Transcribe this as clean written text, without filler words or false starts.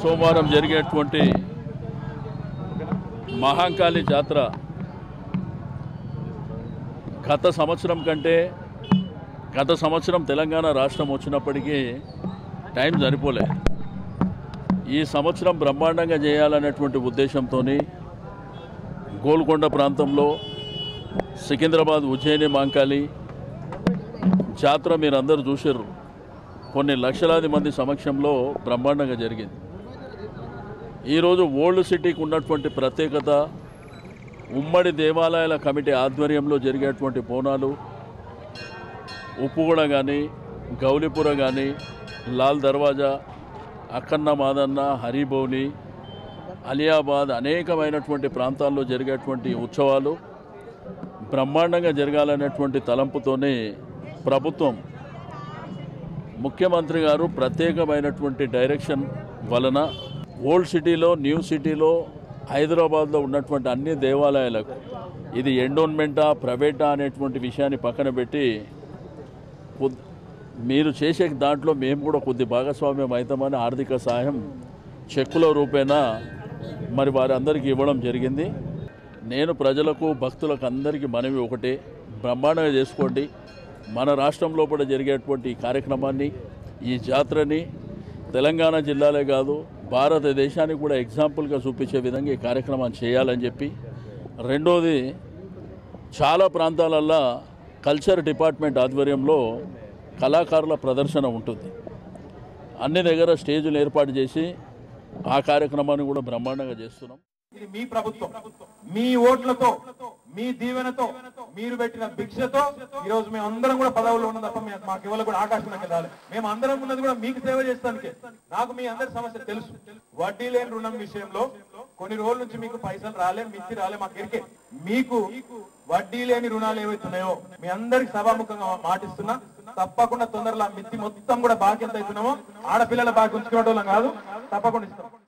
సోమవారం జరిగేటువంటి మహాకాళి జాతర గత సంవత్సరం కంటే గత సంవత్సరం తెలంగాణ రాష్ట్రం వచ్చినప్పటికీ టైం సరిపోలే. ఈ సంవత్సరం బ్రహ్మాండంగా చేయాలనేటువంటి ఉద్దేశంతో గోల్కొండ ప్రాంతంలో సికింద్రాబాద్ ఉజ్జయిని మహంకాళి జాతర మీరందరూ చూసారు. కొన్ని లక్షలాది మంది సమక్షంలో బ్రహ్మాండంగా జరిగింది. ఈరోజు ఓల్డ్ సిటీకి ఉన్నటువంటి ప్రత్యేకత ఉమ్మడి దేవాలయాల కమిటీ ఆధ్వర్యంలో జరిగేటువంటి బోనాలు ఉప్పుగూడ కానీ, గౌలిపుర కానీ, లాల్ దర్వాజా, అక్కన్న మాదన్న, హరిబౌని, అలియాబాద్ అనేకమైనటువంటి ప్రాంతాల్లో జరిగేటువంటి ఉత్సవాలు బ్రహ్మాండంగా జరగాలనేటువంటి తలంపుతోనే ప్రభుత్వం ముఖ్యమంత్రి గారు ప్రత్యేకమైనటువంటి డైరెక్షన్ వలన ఓల్డ్ సిటీలో, న్యూ సిటీలో, హైదరాబాద్లో ఉన్నటువంటి అన్ని దేవాలయాలకు ఇది ఎండోన్మెంటా ప్రైవేటా అనేటువంటి విషయాన్ని పక్కన పెట్టి మీరు చేసే దాంట్లో మేము కూడా కొద్ది భాగస్వామ్యం అవుతామని ఆర్థిక సహాయం చెక్కుల రూపేణా మరి వారందరికీ ఇవ్వడం జరిగింది. నేను ప్రజలకు, భక్తులకు అందరికీ మనవి ఒకటే, బ్రహ్మాండంగా చేసుకోండి. మన రాష్ట్రంలో కూడా జరిగేటువంటి ఈ కార్యక్రమాన్ని, ఈ జాతరని తెలంగాణ జిల్లాలే కాదు భారతదేశానికి కూడా ఎగ్జాంపుల్గా చూపించే విధంగా ఈ కార్యక్రమాన్ని చేయాలని చెప్పి, రెండోది చాలా ప్రాంతాలల్లో కల్చర్ డిపార్ట్మెంట్ ఆధ్వర్యంలో కళాకారుల ప్రదర్శన ఉంటుంది. అన్ని దగ్గర స్టేజులు ఏర్పాటు చేసి ఆ కార్యక్రమాన్ని కూడా బ్రహ్మాండంగా చేస్తున్నాం. ఇది మీ ప్రభుత్వం, మీ ఓట్లతో, మీ దీవెనతో, మీరు పెట్టిన భిక్షతో ఈరోజు మేము అందరం కూడా పదవుల్లో ఉన్నాం తప్ప మాకు ఇవాళ కూడా ఆకాశంలోకి వెళ్ళాలి. మేము అందరం ఉన్నది కూడా మీకు సేవ చేస్తానికే. నాకు మీ అందరి సమస్య తెలుసు. వడ్డీ లేని రుణం విషయంలో కొన్ని రోజుల నుంచి మీకు పైసలు రాలే, మిత్తి రాలే, మాకు ఎరికే. మీకు వడ్డీ లేని రుణాలు ఏవైతున్నాయో మీ అందరికి సభాముఖంగా మాటిస్తున్నా, తప్పకుండా తొందరలో మిత్తి మొత్తం కూడా బాకీ ఎంత అవుతున్నామో, ఆడపిల్లల బాకీ ఉంచుకునే వాళ్ళం కాదు, తప్పకుండా ఇస్తాం.